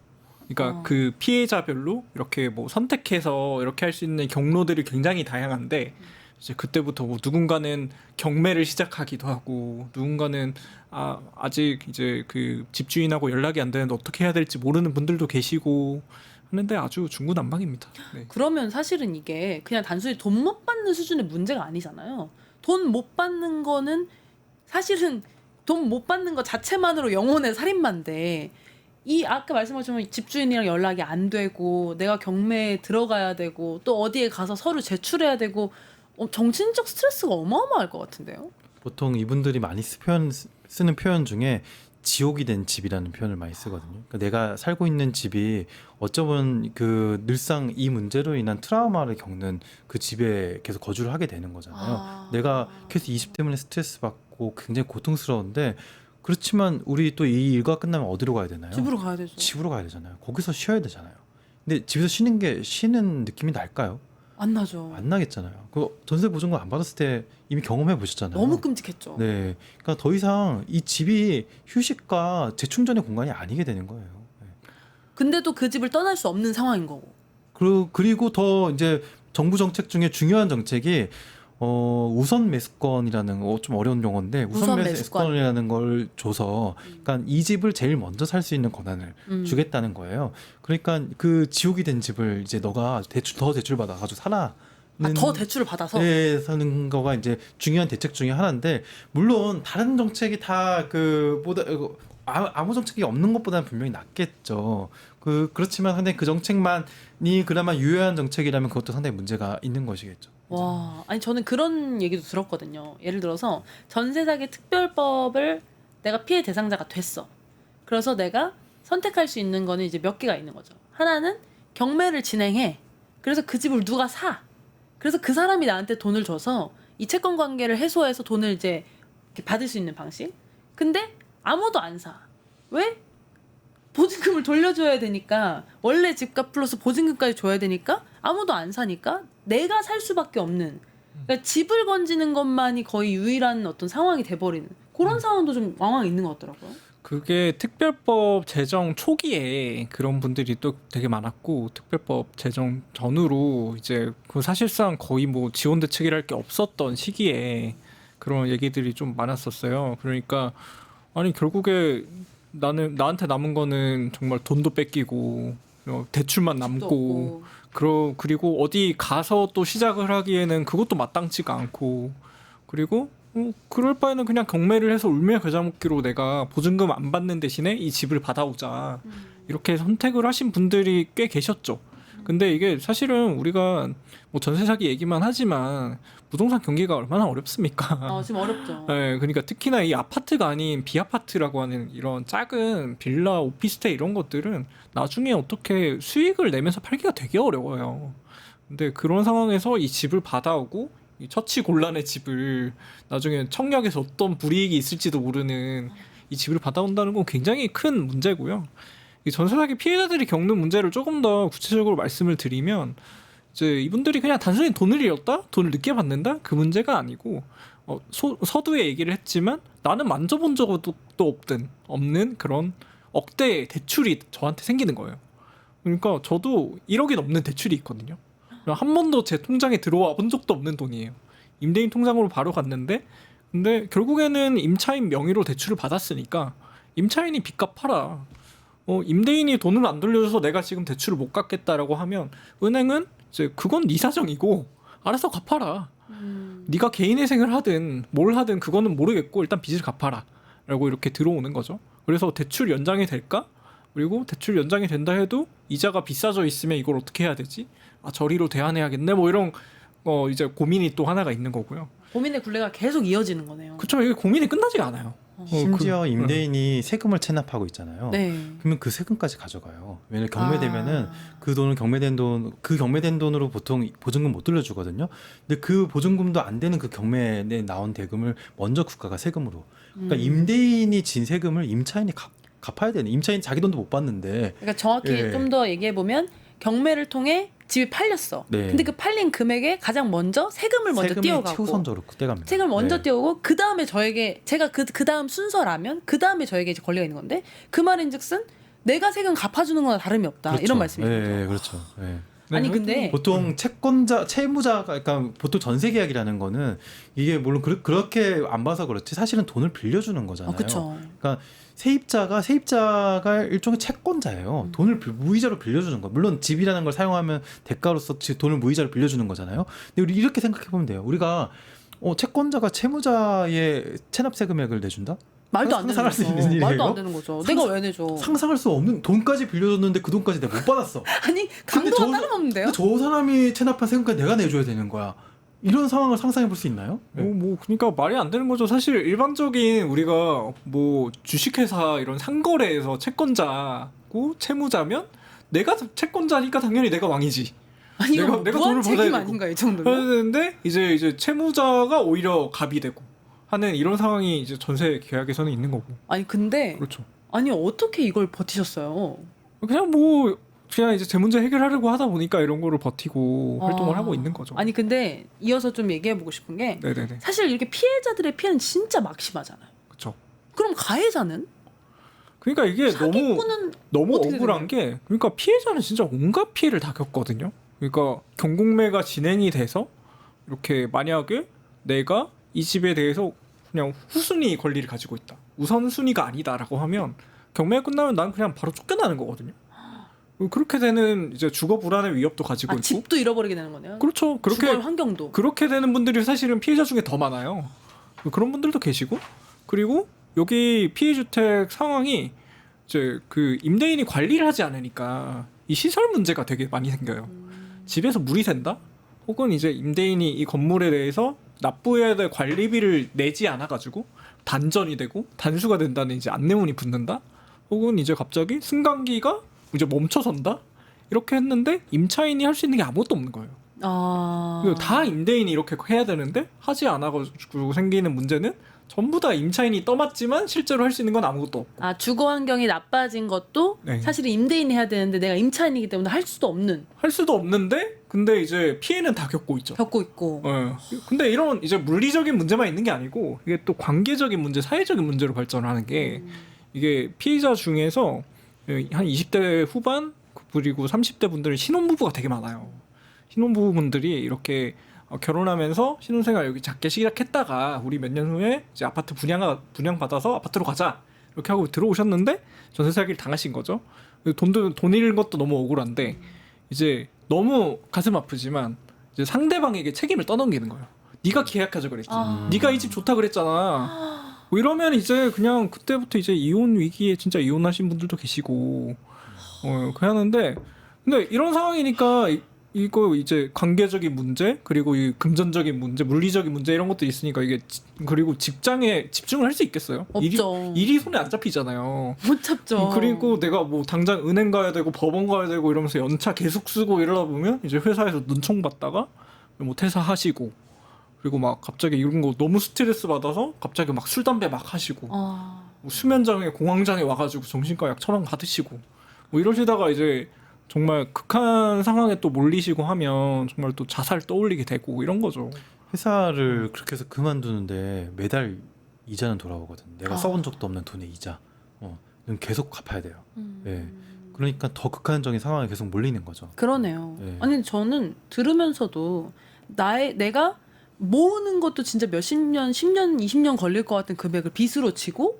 그러니까 그 피해자별로 이렇게 뭐 선택해서 이렇게 할 수 있는 경로들이 굉장히 다양한데 이제 그때부터 뭐 누군가는 경매를 시작하기도 하고 누군가는 아직 이제 그 집주인하고 연락이 안 되는데 어떻게 해야 될지 모르는 분들도 계시고 하는데 아주 중구난방입니다. 네. 그러면 사실은 이게 그냥 단순히 돈 못 받는 수준의 문제가 아니잖아요. 돈 못 받는 거는 사실은 돈 못 받는 거 자체만으로 영혼의 살인마인데 이 아까 말씀하신 집주인이랑 연락이 안 되고 내가 경매에 들어가야 되고 또 어디에 가서 서류 제출해야 되고 정신적 스트레스가 어마어마할 것 같은데요. 보통 이분들이 많이 쓰는 표현 중에 지옥이 된 집이라는 표현을 많이 쓰거든요. 그러니까 내가 살고 있는 집이 어쩌면 그 늘상 이 문제로 인한 트라우마를 겪는 그 집에 계속 거주를 하게 되는 거잖아요. 내가 계속 이 집 때문에 스트레스 받고 굉장히 고통스러운데 그렇지만 우리 또 이 일과 끝나면 어디로 가야 되나요? 집으로 가야 되죠. 집으로 가야 되잖아요. 거기서 쉬어야 되잖아요. 근데 집에서 쉬는 느낌이 날까요? 안 나죠. 안 나겠잖아요. 그 전세 보증금 안 받았을 때 이미 경험해 보셨잖아요. 너무 끔찍했죠. 네, 그러니까 더 이상 이 집이 휴식과 재충전의 공간이 아니게 되는 거예요. 네. 근데도 그 집을 떠날 수 없는 상황인 거고. 그리고 더 이제 정부 정책 중에 중요한 정책이 우선 매수권이라는 좀 어려운 용어인데 우선 매수권이라는 걸 줘서 그러니까 이 집을 제일 먼저 살 수 있는 권한을 주겠다는 거예요. 그러니까 그 지옥이 된 집을 이제 너가 더 대출 받아 가지고 살아. 더 대출을 받아서 네, 사는 거가 이제 중요한 대책 중에 하나인데 물론 다른 정책이 다 그보다 아무 정책이 없는 것보다는 분명히 낫겠죠. 그렇지만 상당히 그 정책만이 그나마 유효한 정책이라면 그것도 상당히 문제가 있는 것이겠죠. 와, 아니 저는 그런 얘기도 들었거든요. 예를 들어서 전세사기 특별법을 내가 피해 대상자가 됐어. 그래서 내가 선택할 수 있는 거는 이제 몇 개가 있는 거죠. 하나는 경매를 진행해. 그래서 그 집을 누가 사. 그래서 그 사람이 나한테 돈을 줘서 이 채권 관계를 해소해서 돈을 이제 이렇게 받을 수 있는 방식. 근데 아무도 안 사. 왜? 보증금을 돌려줘야 되니까 원래 집값 플러스 보증금까지 줘야 되니까 아무도 안 사니까 내가 살 수밖에 없는 그러니까 집을 건지는 것만이 거의 유일한 어떤 상황이 돼버리는 그런 상황도 좀 왕왕 있는 것 같더라고요. 그게 특별법 제정 초기에 그런 분들이 또 되게 많았고 특별법 제정 전후로 이제 그 사실상 거의 뭐 지원 대책이랄 게 없었던 시기에 그런 얘기들이 좀 많았었어요. 그러니까 아니 결국에 나한테 남은 거는 정말 돈도 뺏기고 대출만 남고 그리고 어디 가서 또 시작을 하기에는 그것도 마땅치가 않고 그리고 그럴 바에는 그냥 경매를 해서 울며 겨자 먹기로 내가 보증금 안 받는 대신에 이 집을 받아오자 이렇게 선택을 하신 분들이 꽤 계셨죠. 근데 이게 사실은 우리가 뭐 전세 사기 얘기만 하지만 부동산 경기가 얼마나 어렵습니까? 지금 어렵죠. 네, 그러니까 특히나 이 아파트가 아닌 비아파트라고 하는 이런 작은 빌라, 오피스텔 이런 것들은 나중에 어떻게 수익을 내면서 팔기가 되게 어려워요. 근데 그런 상황에서 이 집을 받아오고 이 처치곤란의 집을 나중에 청약에서 어떤 불이익이 있을지도 모르는 이 집을 받아온다는 건 굉장히 큰 문제고요. 이 전세 사기 피해자들이 겪는 문제를 조금 더 구체적으로 말씀을 드리면 이제 이분들이 그냥 단순히 돈을 잃었다, 돈을 늦게 받는다 그 문제가 아니고 서두에 얘기를 했지만 나는 만져본 적도 없는 그런 억대의 대출이 저한테 생기는 거예요. 그러니까 저도 1억이 넘는 대출이 있거든요. 한 번도 제 통장에 들어와 본 적도 없는 돈이에요. 임대인 통장으로 바로 갔는데 근데 결국에는 임차인 명의로 대출을 받았으니까 임차인이 빚 갚아라. 임대인이 돈을 안 돌려줘서 내가 지금 대출을 못 갚겠다라고 하면 은행은 이제 그건 네 사정이고 알아서 갚아라. 네가 개인회생을 하든 뭘 하든 그거는 모르겠고 일단 빚을 갚아라 라고 이렇게 들어오는 거죠. 그래서 대출 연장이 될까? 그리고 대출 연장이 된다 해도 이자가 비싸져 있으면 이걸 어떻게 해야 되지? 저리로 대안해야겠네 뭐 이런 이제 고민이 또 하나가 있는 거고요. 고민의 굴레가 계속 이어지는 거네요. 그렇죠. 이게 고민이 끝나지가 않아요. 심지어 임대인이 세금을 체납하고 있잖아요. 네. 그러면 그 세금까지 가져가요. 왜냐면 경매되면은 그 돈은 경매된 돈으로 보통 보증금 못 돌려주거든요. 근데 그 보증금도 안 되는 그 경매에 나온 대금을 먼저 국가가 세금으로. 그러니까 임대인이 진 세금을 임차인이 갚아야 되는. 임차인 자기 돈도 못 받는데. 그러니까 정확히 예. 좀 더 얘기해 보면 경매를 통해 집이 팔렸어. 네. 근데 그 팔린 금액에 가장 먼저 세금을 먼저 세금이 띄워가고 최우선적으로 떼갑니다. 세금을 먼저 네. 띄우고 그 다음에 저에게 제가 그 다음 순서라면 그 다음에 저에게 이제 권리가 있는 건데 그 말인즉슨 내가 세금 갚아주는 거나 다름이 없다 그렇죠. 이런 말씀이죠. 네, 그렇죠. 네. 아니 근데 보통 채무자가 그러니까 보통 전세 계약이라는 거는 이게 물론 그렇게 안 봐서 그렇지 사실은 돈을 빌려주는 거잖아요. 그렇죠. 그러니까 세입자가 일종의 채권자예요. 돈을 무이자로 빌려주는 거. 물론 집이라는 걸 사용하면 대가로서 돈을 무이자로 빌려주는 거잖아요. 근데 우리 이렇게 생각해 보면 돼요. 우리가 채권자가 채무자의 체납세 금액을 내준다? 말도 안 되는 상상할 수 있는 거죠. 일이에요? 말도 안 되는 거죠. 내가 왜 내줘? 상상할 수 없는 돈까지 빌려줬는데 그 돈까지 내가 못 받았어. 아니 근데 강도가 저- 따름없는데요? 근데 저 사람이 체납한 세금까지 내가 내줘야 되는 거야. 이런 상황을 상상해 볼 수 있나요? 그러니까 말이 안 되는 거죠. 사실 일반적인 우리가 뭐 주식회사 이런 상거래에서 채권자고 채무자면 내가 채권자니까 당연히 내가 왕이지. 아니 이거 내가 무한 돈을 받아야 책임 되고. 아닌가 이 해야 정도면? 되는데 이제 채무자가 오히려 갑이 되고 하는 이런 상황이 이제 전세 계약에서는 있는 거고. 아니 근데 그렇죠. 아니 어떻게 이걸 버티셨어요? 그냥 이제 제 문제 해결하려고 하다 보니까 이런 거를 버티고 활동을 하고 있는 거죠. 아니 근데 이어서 좀 얘기해 보고 싶은 게 네네네. 사실 이렇게 피해자들의 피해는 진짜 막심하잖아요. 그렇죠. 그럼 가해자는? 그러니까 이게 사기꾼은 너무 어떻게 억울한 게 그러니까 피해자는 진짜 온갖 피해를 다 겪거든요. 그러니까 경공매가 진행이 돼서 이렇게 만약에 내가 이 집에 대해서 그냥 후순위 권리를 가지고 있다. 우선순위가 아니다라고 하면 경매가 끝나면 난 그냥 바로 쫓겨나는 거거든요. 그렇게 되는 이제 주거 불안의 위협도 가지고 있고. 집도 잃어버리게 되는 거네요. 그렇죠. 주거 환경도. 그렇게 되는 분들이 사실은 피해자 중에 더 많아요. 그런 분들도 계시고 그리고 여기 피해 주택 상황이 이제 그 임대인이 관리를 하지 않으니까 이 시설 문제가 되게 많이 생겨요. 집에서 물이 샌다? 혹은 이제 임대인이 이 건물에 대해서 납부해야 될 관리비를 내지 않아 가지고 단전이 되고 단수가 된다는 이제 안내문이 붙는다? 혹은 이제 갑자기 승강기가 이제 멈춰선다? 이렇게 했는데 임차인이 할 수 있는 게 아무것도 없는 거예요. 다 임대인이 이렇게 해야 되는데 하지 않아가지고 생기는 문제는 전부 다 임차인이 떠맡지만 실제로 할 수 있는 건 아무것도 없고. 주거 환경이 나빠진 것도 네. 사실은 임대인이 해야 되는데 내가 임차인이기 때문에 할 수도 없는데 근데 이제 피해는 다 겪고 있죠. 겪고 있고. 근데 이런 이제 물리적인 문제만 있는 게 아니고 이게 또 관계적인 문제, 사회적인 문제로 발전하는 게 이게 피해자 중에서 한 20대 후반 그리고 30대 분들은 신혼부부가 되게 많아요. 신혼부부분들이 이렇게 결혼하면서 신혼생활 여기 작게 시작했다가 우리 몇 년 후에 이제 아파트 분양받아서 아파트로 가자 이렇게 하고 들어오셨는데 전세 사기를 당하신 거죠. 돈 잃은 것도 너무 억울한데 이제 너무 가슴 아프지만 이제 상대방에게 책임을 떠넘기는 거예요. 네가 계약하자 그랬지. 네가 이 집 좋다 그랬잖아. 뭐 이러면 이제 그냥 그때부터 이제 이혼 위기에 진짜 이혼하신 분들도 계시고 그렇게 하는데 근데 이런 상황이니까 이거 이제 관계적인 문제 그리고 이 금전적인 문제 물리적인 문제 이런 것도 있으니까 이게 그리고 직장에 집중을 할 수 있겠어요? 없죠. 일이 손에 안 잡히잖아요. 못 잡죠. 그리고 내가 뭐 당장 은행 가야 되고 법원 가야 되고 이러면서 연차 계속 쓰고 이러다 보면 이제 회사에서 눈총 받다가 뭐 퇴사하시고 그리고 막 갑자기 이런 거 너무 스트레스 받아서 갑자기 막 술 담배 막 하시고 뭐 수면장애 공황장애 와가지고 정신과 약 처방 받으시고 뭐 이러시다가 이제 정말 극한 상황에 또 몰리시고 하면 정말 또 자살 떠올리게 되고 이런 거죠. 회사를 그렇게 해서 그만두는데 매달 이자는 돌아오거든. 내가 아. 써본 적도 없는 돈의 이자. 그럼 계속 갚아야 돼요. 음. 예. 그러니까 더 극한적인 상황에 계속 몰리는 거죠. 그러네요. 네. 아니 저는 들으면서도 내가 모으는 것도 진짜 몇십 년, 10년, 20년 걸릴 것 같은 금액을 빚으로 치고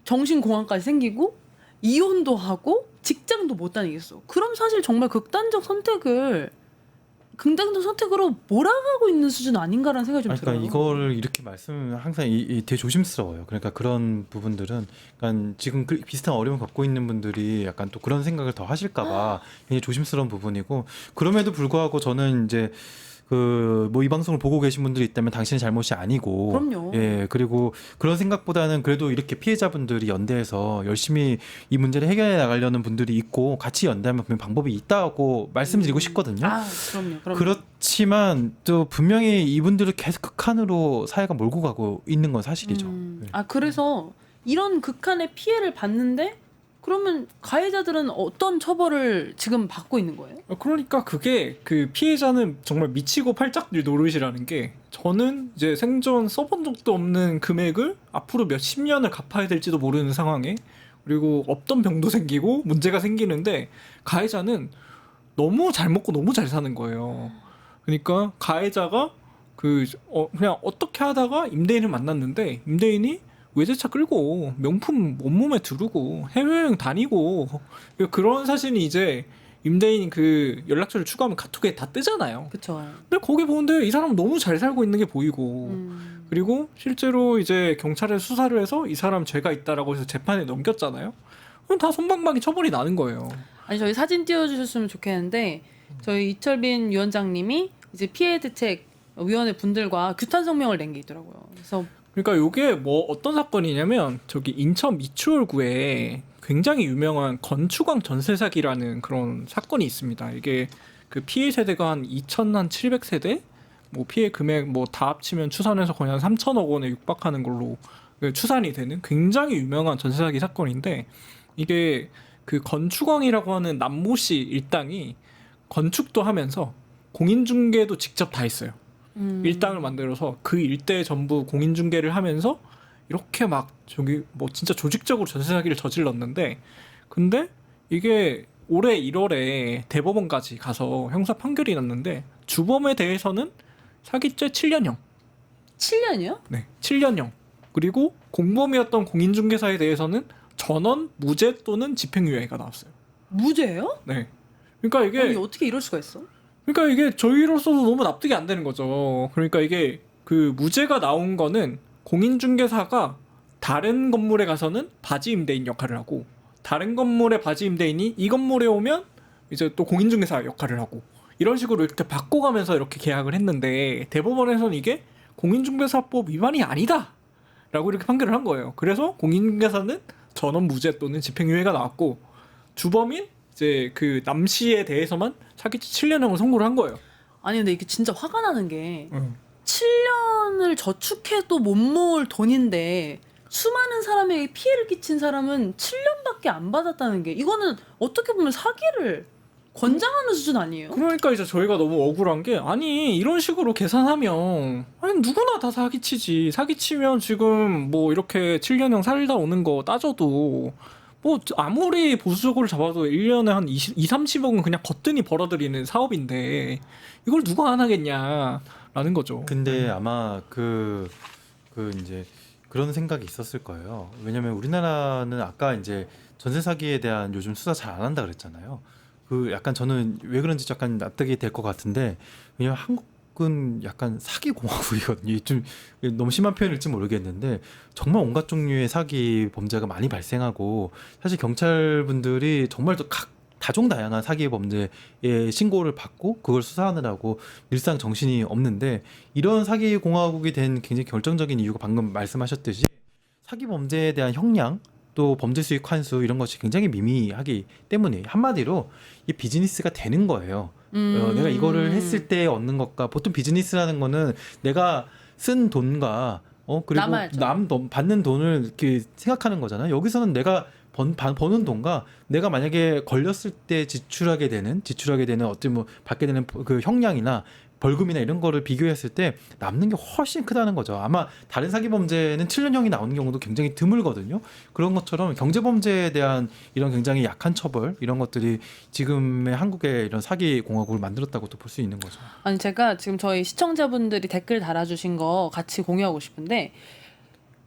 정신공황까지 생기고 이혼도 하고 직장도 못 다니겠어. 그럼 사실 정말 극단적 선택으로 몰아가고 있는 수준 아닌가라는 생각이 좀 그러니까 들어요. 이거를 이렇게 말씀을 항상 되게 조심스러워요. 그러니까 그런 부분들은 약간 지금 비슷한 어려움을 겪고 있는 분들이 약간 또 그런 생각을 더 하실까봐 굉장히 조심스러운 부분이고, 그럼에도 불구하고 저는 이제 뭐 이 방송을 보고 계신 분들이 있다면 당신의 잘못이 아니고, 그럼요. 예, 그리고 그런 생각보다는 그래도 이렇게 피해자분들이 연대해서 열심히 이 문제를 해결해 나가려는 분들이 있고 같이 연대하면 분명 방법이 있다고 말씀드리고 싶거든요. 아, 그럼요. 그렇지만 또 분명히 이분들을 계속 극한으로 사회가 몰고 가고 있는 건 사실이죠. 네. 아, 그래서 이런 극한의 피해를 받는데 그러면 가해자들은 어떤 처벌을 지금 받고 있는 거예요? 그러니까 그게 그 피해자는 정말 미치고 팔짝뛸 노릇이라는 게, 저는 이제 생전 써본 적도 없는 금액을 앞으로 몇십 년을 갚아야 될지도 모르는 상황에, 그리고 없던 병도 생기고 문제가 생기는데 가해자는 너무 잘 먹고 너무 잘 사는 거예요. 그러니까 가해자가 그냥 어떻게 하다가 임대인을 만났는데 임대인이 외제차 끌고 명품 온몸에 두르고 해외여행 다니고, 그런 사진이 이제 임대인 그 연락처를 추가하면 카톡에 다 뜨잖아요. 그렇죠. 근데 거기 보는데 이 사람 너무 잘 살고 있는 게 보이고, 그리고 실제로 이제 경찰에 수사를 해서 이 사람 죄가 있다라고 해서 재판에 넘겼잖아요. 그럼 다 손방망이 처벌이 나는 거예요. 아니 저희 사진 띄워주셨으면 좋겠는데 저희 이철빈 위원장님이 이제 피해 대책 위원회 분들과 규탄 성명을 낸 게 있더라고요. 그래서 그러니까 이게 뭐 어떤 사건이냐면, 저기 인천 미추홀구에 굉장히 유명한 건축왕 전세 사기라는 그런 사건이 있습니다. 이게 그 피해 세대가 한 2,700세대, 뭐 피해 금액 뭐 다 합치면 추산해서 거의 한 3천억 원에 육박하는 걸로 추산이 되는 굉장히 유명한 전세 사기 사건인데, 이게 그 건축왕이라고 하는 남모 씨 일당이 건축도 하면서 공인중개도 직접 다 했어요. 일당을 만들어서 그 일대 전부 공인중개를 하면서 이렇게 막 저기 뭐 진짜 조직적으로 전세 사기를 저질렀는데, 근데 이게 올해 1월에 대법원까지 가서 형사 판결이 났는데, 주범에 대해서는 사기죄 7년형. 7년이요? 네, 7년형. 그리고 공범이었던 공인중개사에 대해서는 전원 무죄 또는 집행유예가 나왔어요. 무죄예요? 네. 그러니까 이게 아니 어떻게 이럴 수가 있어? 그러니까 이게 저희로서도 너무 납득이 안 되는 거죠. 그러니까 이게 그 무죄가 나온 거는 공인중개사가 다른 건물에 가서는 바지 임대인 역할을 하고, 다른 건물의 바지 임대인이 이 건물에 오면 이제 또 공인중개사 역할을 하고, 이런 식으로 이렇게 바꿔가면서 이렇게 계약을 했는데, 대법원에서는 이게 공인중개사법 위반이 아니다 라고 이렇게 판결을 한 거예요. 그래서 공인중개사는 전원 무죄 또는 집행유예가 나왔고, 주범인 이제 그 남씨에 대해서만 사기죄 7년형을 선고를 한 거예요. 아니 근데 이게 진짜 화가 나는 게 7년을 저축해도 못 모을 돈인데 수많은 사람에게 피해를 끼친 사람은 7년밖에 안 받았다는 게, 이거는 어떻게 보면 사기를 권장하는 수준 아니에요? 그러니까 이제 저희가 너무 억울한 게, 아니 이런 식으로 계산하면 아니 누구나 다 사기치지. 사기치면 지금 뭐 이렇게 7년형 살다 오는 거 따져도 뭐 아무리 보수적으로 잡아도 1년에 한 30억은 그냥 거뜬히 벌어들이는 사업인데 이걸 누가 안 하겠냐라는 거죠. 근데 아마 이제 그런 생각이 있었을 거예요. 왜냐면 우리나라는 아까 이제 전세 사기에 대한 요즘 수사 잘 안 한다 그랬잖아요. 약간 저는 왜 그런지 약간 납득이 될 것 같은데, 왜냐면 한국은 약간 사기 공화국이거든요. 좀 너무 심한 표현일지 모르겠는데 정말 온갖 종류의 사기 범죄가 많이 발생하고, 사실 경찰분들이 정말 다종다양한 사기 범죄의 신고를 받고 그걸 수사하느라고 일상 정신이 없는데, 이런 사기 공화국이 된 굉장히 결정적인 이유가 방금 말씀하셨듯이 사기 범죄에 대한 형량, 또 범죄 수익 환수 이런 것이 굉장히 미미하기 때문에 한마디로 이 비즈니스가 되는 거예요. 내가 이거를 했을 때 얻는 것과, 보통 비즈니스라는 거는 내가 쓴 돈과 그리고 남아야죠. 받는 돈을 이렇게 생각하는 거잖아요. 여기서는 내가 버는 돈과 내가 만약에 걸렸을 때 지출하게 되는 어떤 뭐 받게 되는 그 형량이나 벌금이나 이런 거를 비교했을 때 남는 게 훨씬 크다는 거죠. 아마 다른 사기 범죄는 7년형이 나오는 경우도 굉장히 드물거든요. 그런 것처럼 경제 범죄에 대한 이런 굉장히 약한 처벌 이런 것들이 지금의 한국의 이런 사기 공화국을 만들었다고도 볼 수 있는 거죠. 아니 제가 지금 저희 시청자분들이 댓글 달아주신 거 같이 공유하고 싶은데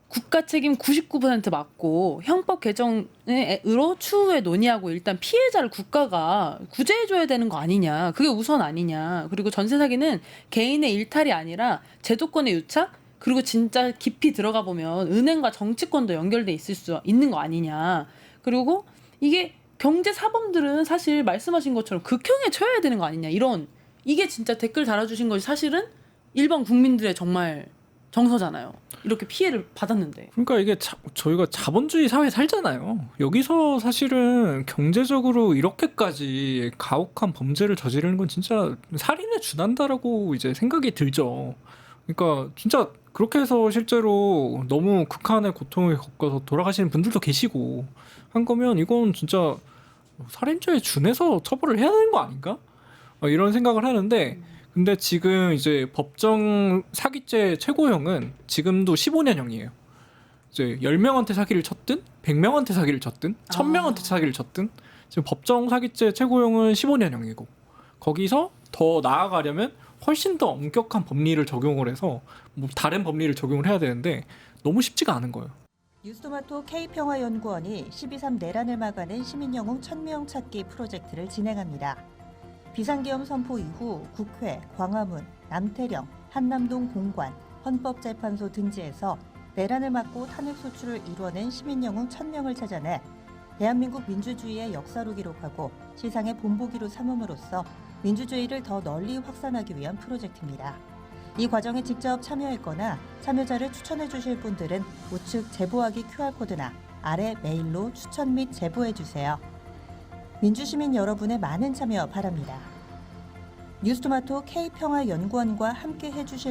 국가 책임 99% 맞고 형법 개정으로 추후에 논의하고 일단 피해자를 국가가 구제해줘야 되는 거 아니냐. 그게 우선 아니냐. 그리고 전세 사기는 개인의 일탈이 아니라 제도권의 유착 그리고 진짜 깊이 들어가 보면 은행과 정치권도 연결돼 있을 수 있는 거 아니냐. 그리고 이게 경제 사범들은 사실 말씀하신 것처럼 극형에 처해야 되는 거 아니냐. 이런 이게 진짜 댓글 달아주신 것이 사실은 일반 국민들의 정말 정서잖아요. 이렇게 피해를 받았는데. 그러니까 이게 저희가 자본주의 사회에 살잖아요. 여기서 사실은 경제적으로 이렇게까지 가혹한 범죄를 저지르는 건 진짜 살인에 준한다라고 이제 생각이 들죠. 그러니까 진짜 그렇게 해서 실제로 너무 극한의 고통을 겪어서 돌아가시는 분들도 계시고 한 거면 이건 진짜 살인죄에 준해서 처벌을 해야 되는 거 아닌가? 이런 생각을 하는데 근데 지금 이제 법정 사기죄 최고형은 지금도 15년형이에요. 이제 10명한테 사기를 쳤든 100명한테 사기를 쳤든 1000명한테 사기를 쳤든 지금 법정 사기죄 최고형은 15년형이고 거기서 더 나아가려면 훨씬 더 엄격한 법리를 적용을 해서 뭐 다른 법리를 적용을 해야 되는데 너무 쉽지가 않은 거예요. 뉴스토마토 K평화연구원이 12.3 내란을 막아낸 시민영웅 1000명 찾기 프로젝트를 진행합니다. 비상계엄 선포 이후 국회, 광화문, 남태령, 한남동 공관, 헌법재판소 등지에서 내란을 막고 탄핵 소추를 이뤄낸 시민영웅 1000명을 찾아내 대한민국 민주주의의 역사로 기록하고 시상의 본보기로 삼음으로써 민주주의를 더 널리 확산하기 위한 프로젝트입니다. 이 과정에 직접 참여했거나 참여자를 추천해 주실 분들은 우측 제보하기 QR코드나 아래 메일로 추천 및 제보해 주세요. 민주시민 여러분의 많은 참여 바랍니다. 뉴스토마토 K평화연구원과 함께 해주실